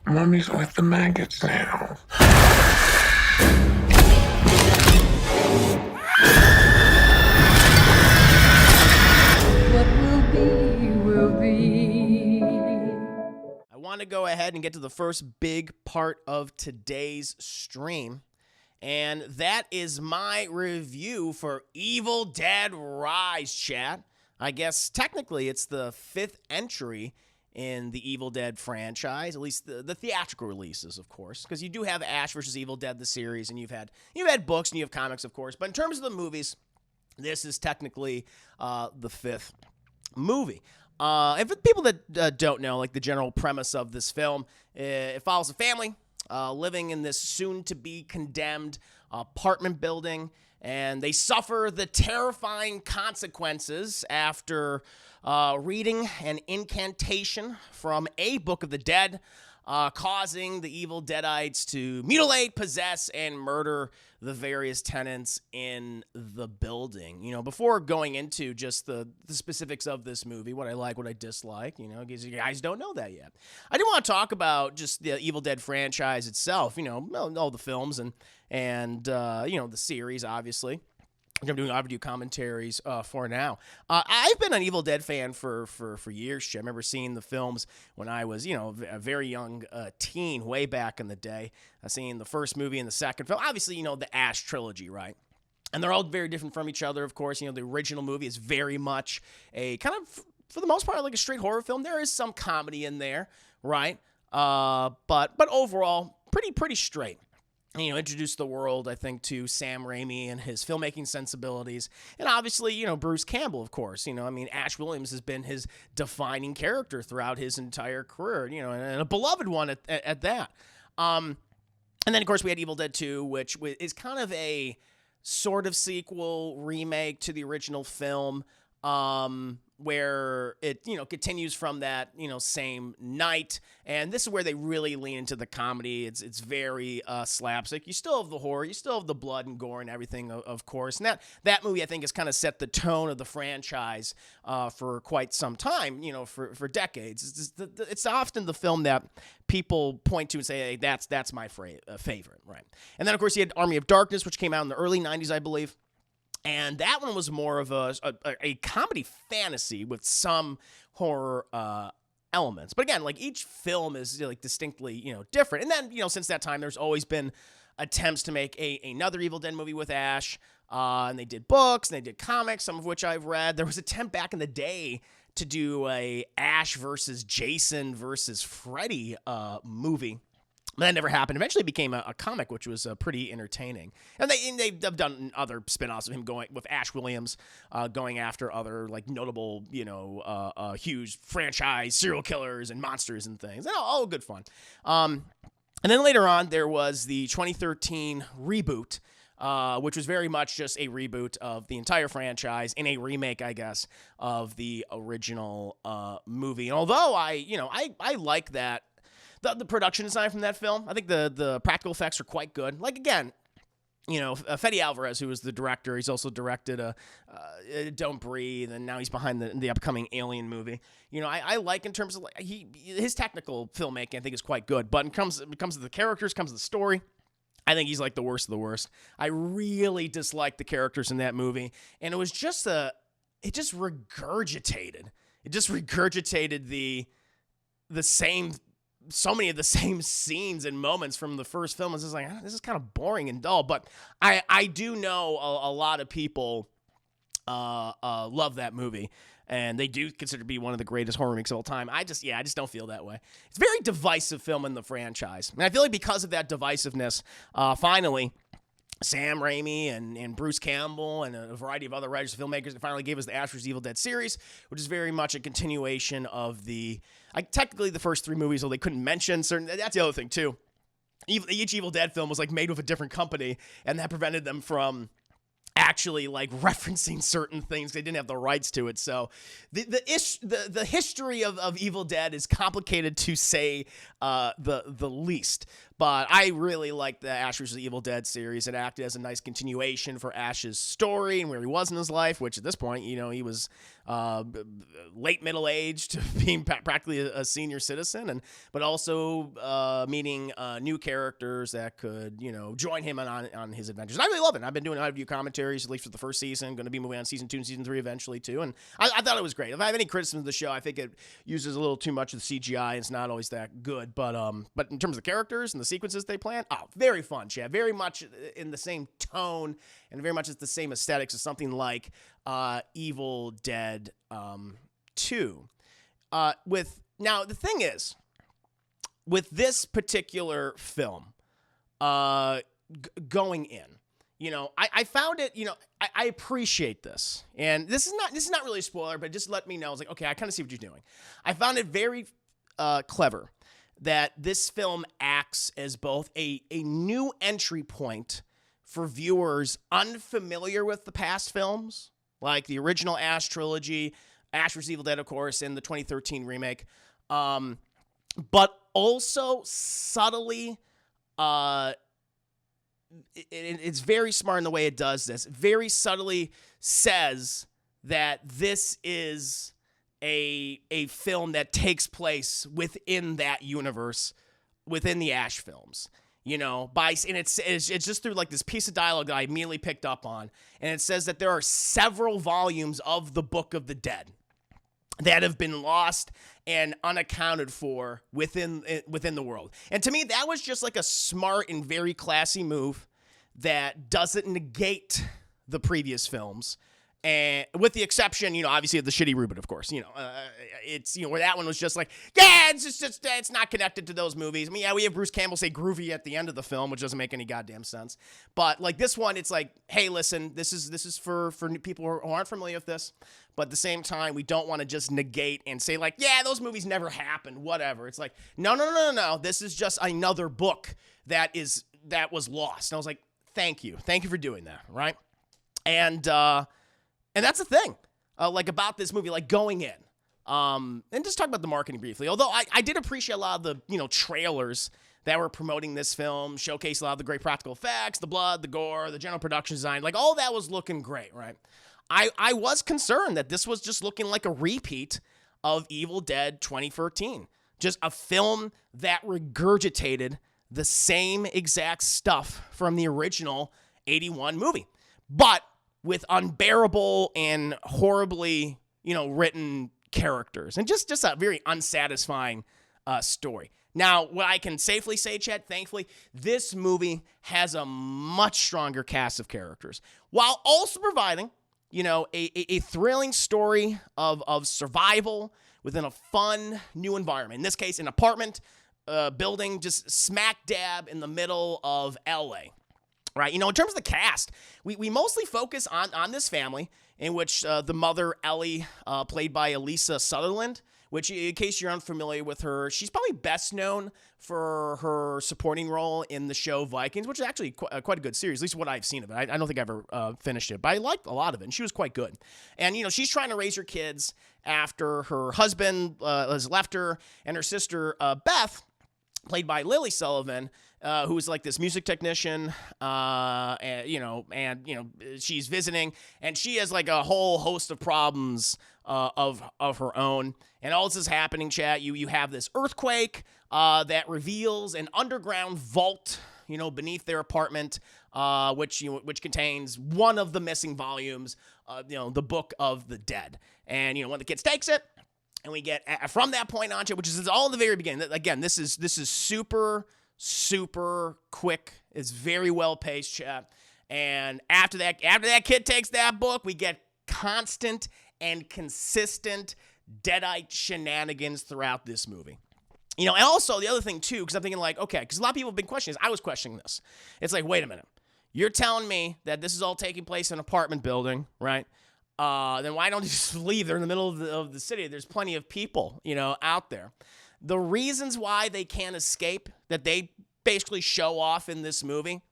Mommy's with the maggots now. What will be, will be. I want to go ahead and get to the first big part of today's stream, and that is my review for Evil Dead Rise, chat. I guess technically it's the fifth entry in the Evil Dead franchise, at least the theatrical releases, of course, because you do have Ash versus Evil Dead, the series, and you've had books and you have comics, of course. But in terms of the movies, this is technically the fifth movie. And for people that don't know, like the general premise of this film, it follows a family living in this soon-to-be condemned apartment building, and they suffer the terrifying consequences after reading an incantation from a Book of the Dead, causing the evil Deadites to mutilate, possess, and murder the various tenants in the building. You know, before going into just the specifics of this movie, what I like, what I dislike, you know, because you guys don't know that yet. I do want to talk about just the Evil Dead franchise itself, you know, all the films and you know, the series, obviously. I'm doing audio commentaries for now. I've been an Evil Dead fan for years. I remember seeing the films when I was, you know, a very young teen, way back in the day. I seen the first movie and the second film. Obviously, you know, the Ash trilogy, right? And they're all very different from each other, of course. You know, the original movie is very much a kind of, for the most part, like a straight horror film. There is some comedy in there, right? But overall, pretty straight. You know, introduced the world, I think, to Sam Raimi and his filmmaking sensibilities. And obviously, you know, Bruce Campbell, of course. You know, I mean, Ash Williams has been his defining character throughout his entire career, you know, and a beloved one at that. And then, of course, we had Evil Dead 2, which is kind of a sort of sequel, remake to the original film, where it, you know, continues from that, you know, same night. And this is where they really lean into the comedy. It's very slapstick. You still have the horror, you still have the blood and gore and everything, of course. And that movie, I think, has kind of set the tone of the franchise for quite some time, you know, for decades. It's often the film that people point to and say, hey, that's my favorite, right? And then, of course, you had Army of Darkness, which came out in the early 90s, I believe. And that one was more of a comedy fantasy with some horror elements. But again, like each film is like distinctly, you know, different. And then, you know, since that time, there's always been attempts to make another Evil Dead movie with Ash. And they did books and they did comics, some of which I've read. There was an attempt back in the day to do a Ash versus Jason versus Freddy movie. But that never happened. Eventually it became a comic, which was pretty entertaining. And they've done other spin-offs of him going with Ash Williams, going after other like notable, you know, huge franchise serial killers and monsters and things. All good fun. And then later on, there was the 2013 reboot, which was very much just a reboot of the entire franchise and a remake, I guess, of the original movie. And although I like that. The production design from that film, I think the practical effects are quite good. Like, again, you know, Fede Alvarez, who was the director, he's also directed Don't Breathe, and now he's behind the upcoming Alien movie. You know, I like in terms of, like, his technical filmmaking, I think, is quite good. But when it comes to the characters, comes to the story, I think he's like the worst of the worst. I really disliked the characters in that movie, and it was just it just regurgitated. It just regurgitated the same. So many of the same scenes and moments from the first film. It's just like, this is kind of boring and dull. But I do know a lot of people love that movie, and they do consider it to be one of the greatest horror remakes of all time. I just don't feel that way. It's a very divisive film in the franchise. And I feel like because of that divisiveness, finally, Sam Raimi and Bruce Campbell and a variety of other writers and filmmakers that finally gave us the Ash vs. Evil Dead series, which is very much a continuation of technically the first three movies, though they couldn't mention certain. That's the other thing, too. Each Evil Dead film was like made with a different company, and that prevented them from actually like referencing certain things. They didn't have the rights to it. So the history of Evil Dead is complicated to say the least. But I really liked the Ash vs. the Evil Dead series. It acted as a nice continuation for Ash's story and where he was in his life, which at this point, he was late middle age to being practically a senior citizen, but also meeting new characters that could, join him on his adventures. And I really love it. I've been doing out-of-view commentaries, at least for the first season. Going to be moving on season 2 and season 3 eventually, too. And I thought it was great. If I have any criticism of the show, I think it uses a little too much of the CGI. It's not always that good. But in terms of the characters and the sequences they plan, very fun, Chad. Very much in the same tone and very much it's the same aesthetics as something like Evil Dead 2. Now, the thing is, with this particular film, going in, I found it, I appreciate this. And this is not really a spoiler, but just let me know. I was like, okay, I kind of see what you're doing. I found it very clever that this film acts as both a new entry point for viewers unfamiliar with the past films, like the original Ash trilogy, Ash vs. Evil Dead, of course, and the 2013 remake, but also subtly, it's very smart in the way it does this, very subtly says that this is a film that takes place within that universe, within the Ash films, and it's just through like this piece of dialogue that I immediately picked up on, and it says that there are several volumes of the Book of the Dead that have been lost and unaccounted for within the world. And to me, that was just like a smart and very classy move that doesn't negate the previous films. And with the exception, obviously of the shitty reboot, of course, it's, where that one was just like, yeah, it's not connected to those movies. I mean, yeah, we have Bruce Campbell say groovy at the end of the film, which doesn't make any goddamn sense. But like this one, it's like, hey, listen, this is for people who aren't familiar with this. But at the same time, we don't want to just negate and say like, yeah, those movies never happened, whatever. It's like, no. This is just another book that was lost. And I was like, thank you for doing that, right? And that's the thing, like about this movie, like going in, and just talk about the marketing briefly. Although I did appreciate a lot of the, trailers that were promoting this film, showcase a lot of the great practical effects, the blood, the gore, the general production design, like all that was looking great, right? I was concerned that this was just looking like a repeat of Evil Dead 2013, just a film that regurgitated the same exact stuff from the original 81 movie, but with unbearable and horribly, written characters, and just a very unsatisfying story. Now, what I can safely say, Chad, thankfully, this movie has a much stronger cast of characters, while also providing, a thrilling story of survival within a fun new environment. In this case, an apartment building just smack dab in the middle of LA. Right, in terms of the cast, we mostly focus on this family, in which the mother, Ellie, played by Elisa Sutherland, which, in case you're unfamiliar with her, she's probably best known for her supporting role in the show Vikings, which is actually quite a good series, at least what I've seen of it. I don't think I've ever finished it, but I liked a lot of it, and she was quite good. And, she's trying to raise her kids after her husband has left her, and her sister, Beth, played by Lily Sullivan, who's like this music technician, and she's visiting, and she has like a whole host of problems of her own, and all this is happening. Chat, you have this earthquake that reveals an underground vault, beneath their apartment, which contains one of the missing volumes, the Book of the Dead, and one of the kids takes it. And we get from that point on, which is all in the very beginning. Again, this is super quick. It's very well paced, chat. And after that kid takes that book, we get constant and consistent Deadite shenanigans throughout this movie. And also the other thing too, because I'm thinking like, okay, because a lot of people have been questioning this. I was questioning this. It's like, wait a minute, you're telling me that this is all taking place in an apartment building, right? Then why don't you just leave? They're in the middle of the city. There's plenty of people, out there. The reasons why they can't escape that they basically show off in this movie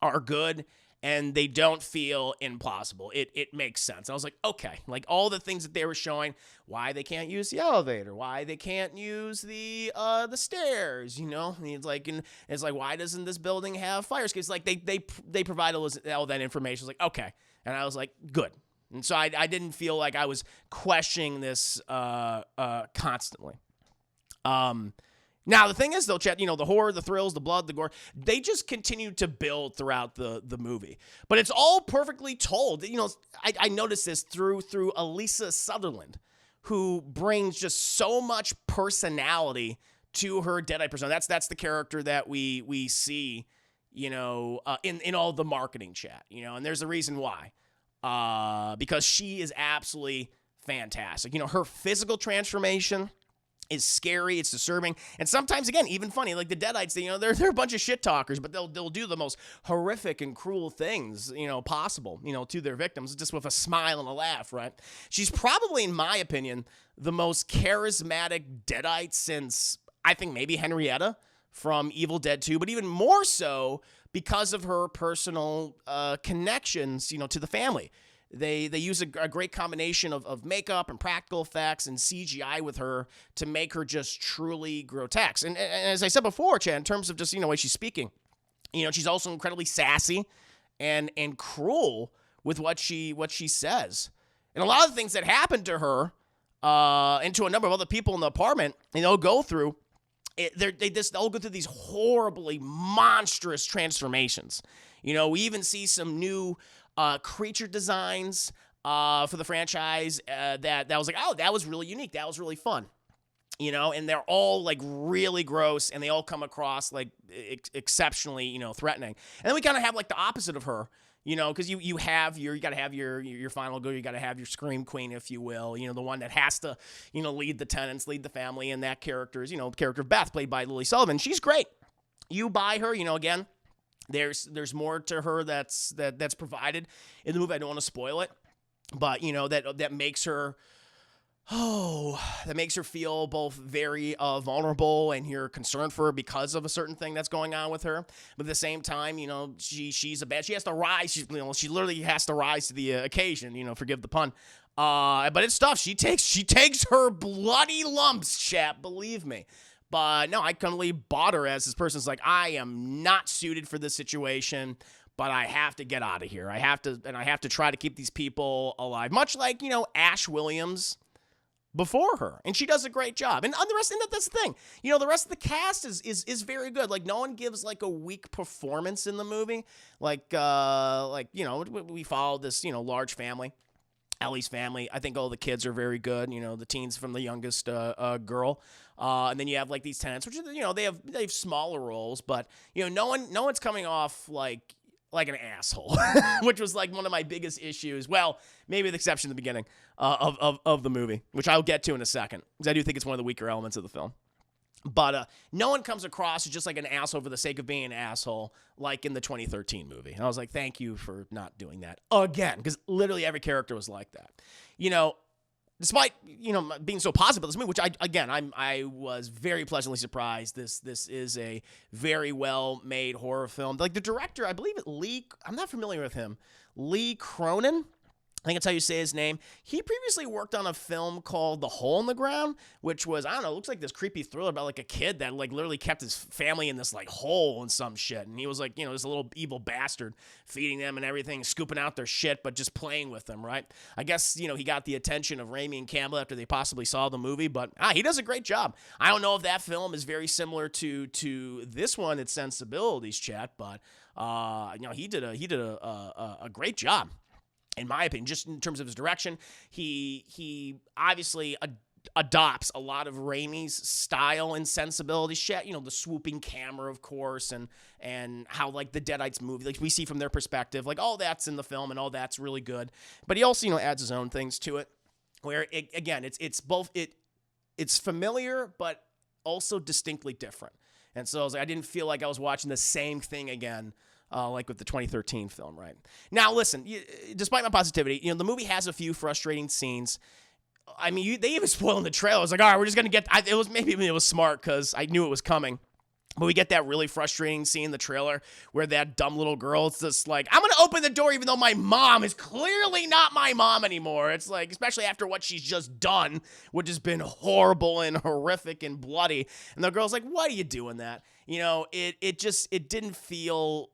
are good and they don't feel implausible. It makes sense. I was like, okay, like all the things that they were showing, why they can't use the elevator, why they can't use the stairs, you know? And it's like, why doesn't this building have fire escapes? Like they provide all that information. I was like, okay, and I was like, good. And so I didn't feel like I was questioning this constantly. Now, the thing is, though, Chad, the horror, the thrills, the blood, the gore, they just continue to build throughout the movie. But it's all perfectly told. I noticed this through Elisa Sutherland, who brings just so much personality to her Deadite persona. That's the character that we see, in all the marketing chat, and there's a reason why. Because she is absolutely fantastic. Her physical transformation is scary, it's disturbing, and sometimes, again, even funny. Like the Deadites, they're a bunch of shit talkers, but they'll do the most horrific and cruel things, possible, to their victims, just with a smile and a laugh, right? She's probably, in my opinion, the most charismatic Deadite since, I think, maybe Henrietta from Evil Dead 2, but even more so because of her personal connections, to the family. They use a great combination of makeup and practical effects and CGI with her to make her just truly grotesque. And as I said before, Chad, in terms of just, way she's speaking, she's also incredibly sassy and cruel with what she says. And a lot of the things that happen to her and to a number of other people in the apartment, go through, they'll go through these horribly monstrous transformations. We even see some new creature designs for the franchise that was like, oh, that was really unique. That was really fun. And they're all like really gross, and they all come across like exceptionally, threatening. And then we kind of have like the opposite of her, because you got to have your final girl, you got to have your scream queen, if you will, the one that has to, lead the tenants, lead the family, and that character is, the character of Beth, played by Lily Sullivan. She's great. You buy her, again. There's more to her that's provided in the movie. I don't want to spoil it, but that makes her feel both very vulnerable, and you're concerned for her because of a certain thing that's going on with her. But at the same time, she has to rise. She literally has to rise to the occasion. Forgive the pun. But it's tough. She takes her bloody lumps, chap. Believe me. But no, I completely bought her as this person's like, I am not suited for this situation, but I have to get out of here. I have to try to keep these people alive. Much like, Ash Williams before her. And she does a great job. And the rest, and that's the thing. The rest of the cast is very good. Like, no one gives like a weak performance in the movie. We follow this, large family. Ellie's family. I think all the kids are very good. The teens from the youngest girl. And then you have like these tenants, which they have smaller roles, but no one's coming off like an asshole, which was like one of my biggest issues. Well, maybe with the exception of the beginning of the movie, which I'll get to in a second, because I do think it's one of the weaker elements of the film. But no one comes across as just like an asshole for the sake of being an asshole, like in the 2013 movie. And I was like, thank you for not doing that again, because literally every character was like that. Despite being so positive about this movie, which I was very pleasantly surprised. This is a very well made horror film. Like the director, I believe I'm not familiar with him, Lee Cronin. I think that's how you say his name. He previously worked on a film called The Hole in the Ground, which was, I don't know, looks like this creepy thriller about like a kid that like literally kept his family in this like hole and some shit. And he was like, this little evil bastard feeding them and everything, scooping out their shit, but just playing with them, right? I guess, he got the attention of Raimi and Campbell after they possibly saw the movie, but he does a great job. I don't know if that film is very similar to this one, its sensibilities, chat, but he did a great job. In my opinion, just in terms of his direction, he obviously adopts a lot of Raimi's style and sensibility. Shit, the swooping camera, of course, and how like the Deadites movie, like we see from their perspective, like all that's in the film and all that's really good. But he also adds his own things to it, where it's familiar but also distinctly different. And so I didn't feel like I was watching the same thing again. Like with the 2013 film, right? Now, listen, despite my positivity, the movie has a few frustrating scenes. I mean, they even spoiled in the trailer. I was like, all right, we're just going to get... It was smart because I knew it was coming. But we get that really frustrating scene in the trailer where that dumb little girl is just like, I'm going to open the door even though my mom is clearly not my mom anymore. It's like, especially after what she's just done, which has been horrible and horrific and bloody. And the girl's like, why are you doing that? You know, it didn't feel,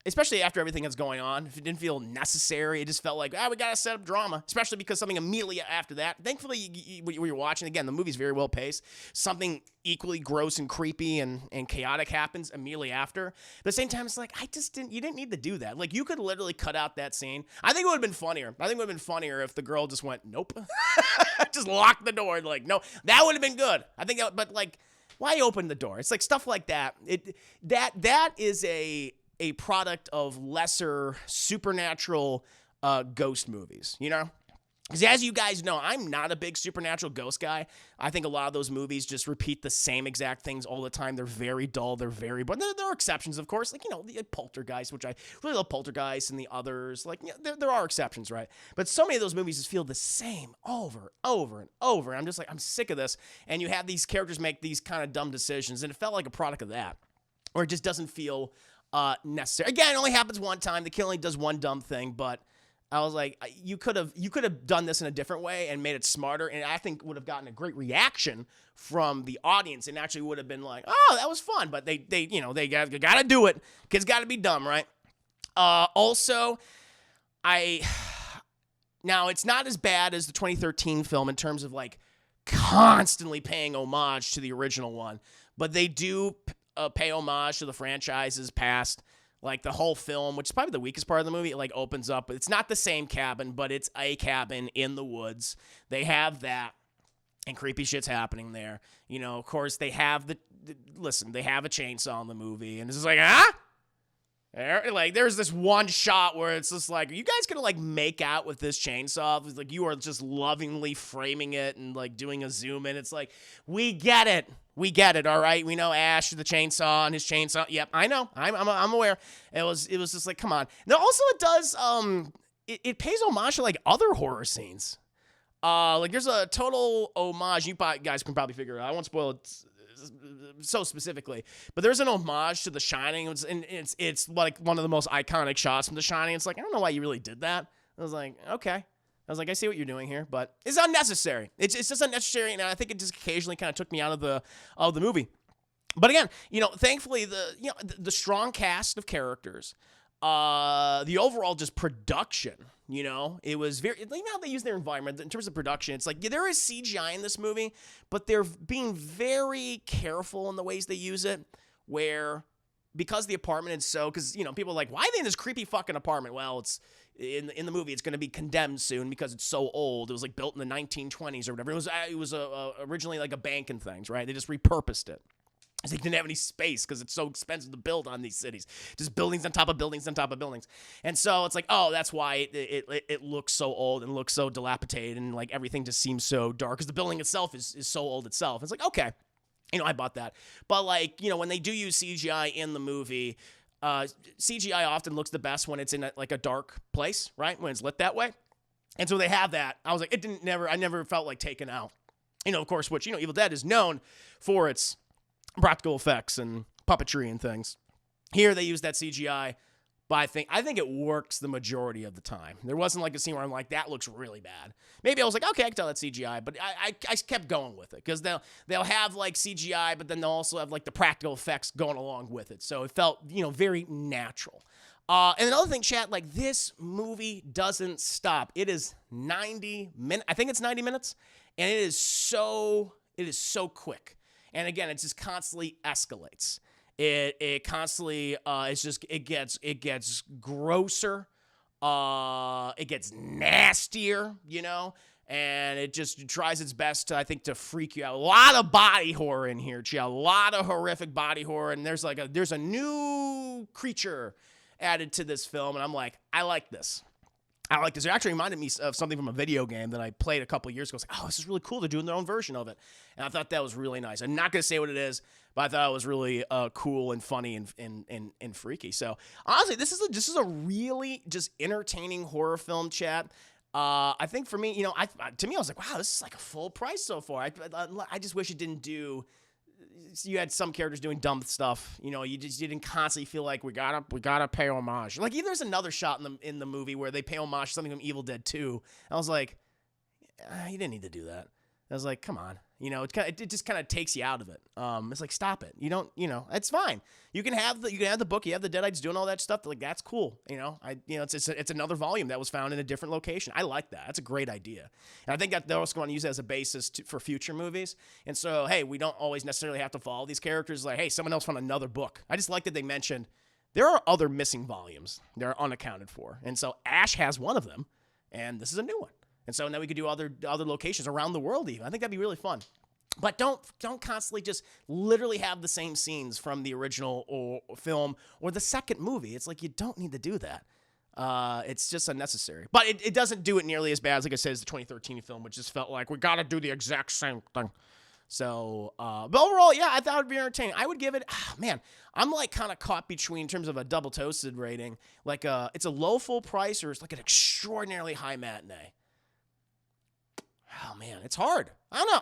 especially after everything that's going on, if it didn't feel necessary, it just felt like, we got to set up drama, especially because something immediately after that. Thankfully, when you're watching, again, the movie's very well paced. Something equally gross and creepy and chaotic happens immediately after. But at the same time, it's like, you didn't need to do that. Like, you could literally cut out that scene. I think it would have been funnier. I think it would have been funnier if the girl just went, nope. Just locked the door. Like, no, that would have been good. I think that, but like, why open the door? It's like stuff like that. That is a product of lesser supernatural ghost movies, you know? Because as you guys know, I'm not a big supernatural ghost guy. I think a lot of those movies just repeat the same exact things all the time. They're very dull. They're very boring. There are exceptions, of course. Like, you know, the Poltergeist, which I really love Poltergeist, and the others. Like, you know, there are exceptions, right? But so many of those movies just feel the same over and over and over. And I'm just like, I'm sick of this. And you have these characters make these kind of dumb decisions. And it felt like a product of that. Or it just doesn't feel necessary. Again, it only happens one time. The kid only does one dumb thing, but I was like, you could have done this in a different way and made it smarter, and I think would have gotten a great reaction from the audience, and actually would have been like, oh, that was fun. But they got to do it. Kids got to be dumb, right? Also, now it's not as bad as the 2013 film in terms of like constantly paying homage to the original one, but they do pay homage to the franchises past. Like the whole film, which is probably the weakest part of the movie, it like opens up. It's not the same cabin, but it's a cabin in the woods. They have that, and creepy shit's happening there. You know, of course, they have they have a chainsaw in the movie, and it's just like, like, there's this one shot where it's just like, are you guys gonna like make out with this chainsaw? It's like you are just lovingly framing it and like doing a zoom in. It's like, we get it. We get it, all right? We know Ash, the chainsaw, and his chainsaw. Yep, I know. I'm aware. It was just like, come on. Now, also, it does, it pays homage to, like, other horror scenes. Like, there's a total homage. You guys can probably figure it out. I won't spoil it so specifically. But there's an homage to The Shining. It's like one of the most iconic shots from The Shining. It's like, I don't know why you really did that. I was like, okay. I was like, I see what you're doing here, but it's unnecessary. It's just unnecessary, and I think it just occasionally kind of took me out of the movie. But again, you know, thankfully the strong cast of characters, the overall just production, you know, it was very, you know how they use their environment in terms of production. It's like, yeah, there is CGI in this movie, but they're being very careful in the ways they use it, where because the apartment is so, because, you know, people are like, why are they in this creepy fucking apartment? Well, it's in the movie, it's going to be condemned soon because it's so old. It was like built in the 1920s or whatever. It was originally like a bank and things, right? They just repurposed it. They didn't have any space because it's so expensive to build on these cities. Just buildings on top of buildings on top of buildings. And so it's like, oh, that's why it looks so old and looks so dilapidated, and like everything just seems so dark because the building itself is so old itself. It's like, okay, you know, I bought that. But like, you know, when they do use CGI in the movie, CGI often looks the best when it's in like a dark place, right? When it's lit that way. And so they have that. I was like, I never felt like taken out. You know, of course, which, you know, Evil Dead is known for its practical effects and puppetry and things. Here they use that CGI, but I think it works the majority of the time. There wasn't like a scene where I'm like, that looks really bad. Maybe I was like, okay, I can tell that's CGI, but I kept going with it because they'll have like CGI, but then they'll also have like the practical effects going along with it. So it felt, you know, very natural. And another thing, chat, like this movie doesn't stop. It is 90 minutes. I think it's 90 minutes, and it is so quick. And again, it just constantly escalates. It constantly it gets grosser. It gets nastier, you know, and it just tries its best to, I think, to freak you out. A lot of body horror in here, Chia. A lot of horrific body horror, and there's a new creature added to this film, and I'm like, I like this. It actually reminded me of something from a video game that I played a couple years ago. I was like, oh, this is really cool. They're doing their own version of it. And I thought that was really nice. I'm not going to say what it is, but I thought it was really cool and funny and freaky. So honestly, this is a really just entertaining horror film, chat. I think for me, you know, to me, I was like, wow, this is like a full price so far. I just wish it didn't do you had some characters doing dumb stuff. You know, you didn't constantly feel like we gotta pay homage. Like even there's another shot in the movie where they pay homage to something from Evil Dead 2. I was like, you didn't need to do that. I was like, come on. You know, it just kind of takes you out of it. It's like, stop it. You don't, you know, it's fine. You can have the book. You have the Deadites doing all that stuff. Like, that's cool. You know, it's another volume that was found in a different location. I like that. That's a great idea. And I think that they're also going to use it as a basis for future movies. And so, hey, we don't always necessarily have to follow these characters. Like, hey, someone else found another book. I just like that they mentioned there are other missing volumes that are unaccounted for. And so Ash has one of them, and this is a new one. And so now we could do other locations around the world even. I think that'd be really fun. But don't constantly just literally have the same scenes from the original film or the second movie. It's like you don't need to do that. It's just unnecessary. But it doesn't do it nearly as bad as, like I said, as the 2013 film, which just felt like we got to do the exact same thing. So, but overall, yeah, I thought it would be entertaining. I would give it, man, I'm like kind of caught between in terms of a double toasted rating. Like it's a low full price or it's like an extraordinarily high matinee. Oh, man, it's hard. I don't know.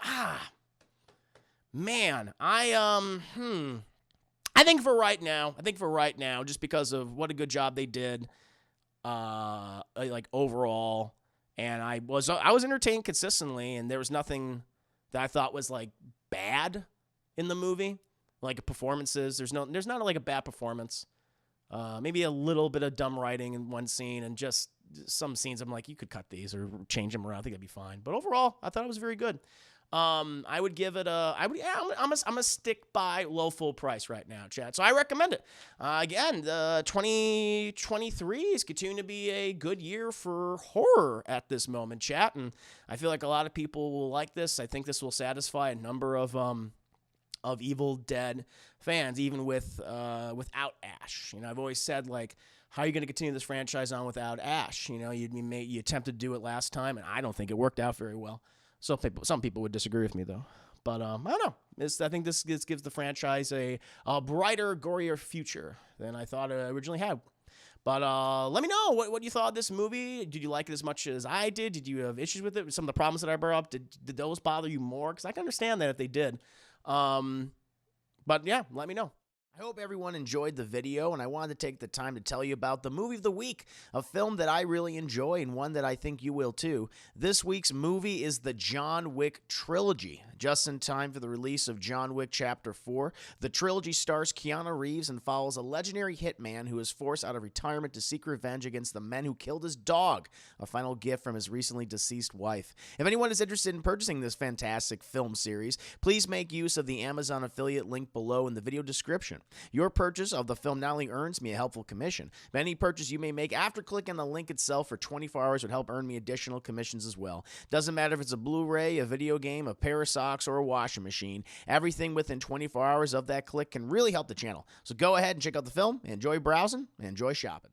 Man, I think for right now, just because of what a good job they did, like overall, and I was entertained consistently, and there was nothing that I thought was like bad in the movie, like performances. There's not like a bad performance. Maybe a little bit of dumb writing in one scene, and just some scenes I'm like, you could cut these or change them around. I think that'd be fine. But overall, I thought it was very good. I would give it I'm gonna stick by low full price right now, chat. So I recommend it. Again, the 2023 is continuing to be a good year for horror at this moment, chat. And I feel like a lot of people will like this. I think this will satisfy a number of Evil Dead fans, even without Ash. You know, I've always said, like, how are you going to continue this franchise on without Ash? You know, you attempted to do it last time, and I don't think it worked out very well. So some people would disagree with me, though. But I don't know. I think this gives the franchise a brighter, gorier future than I thought it originally had. But let me know what you thought of this movie. Did you like it as much as I did? Did you have issues with it? Some of the problems that I brought up, did those bother you more? Because I can understand that if they did. But yeah, let me know. I hope everyone enjoyed the video, and I wanted to take the time to tell you about the movie of the week, a film that I really enjoy and one that I think you will too. This week's movie is the John Wick trilogy. Just in time for the release of John Wick Chapter 4, the trilogy stars Keanu Reeves and follows a legendary hitman who is forced out of retirement to seek revenge against the men who killed his dog, a final gift from his recently deceased wife. If anyone is interested in purchasing this fantastic film series, please make use of the Amazon affiliate link below in the video description. Your purchase of the film not only earns me a helpful commission, but any purchase you may make after clicking the link itself for 24 hours would help earn me additional commissions as well. Doesn't matter if it's a Blu-ray, a video game, a pair of socks, or a washing machine. Everything within 24 hours of that click can really help the channel. So go ahead and check out the film, enjoy browsing, and enjoy shopping.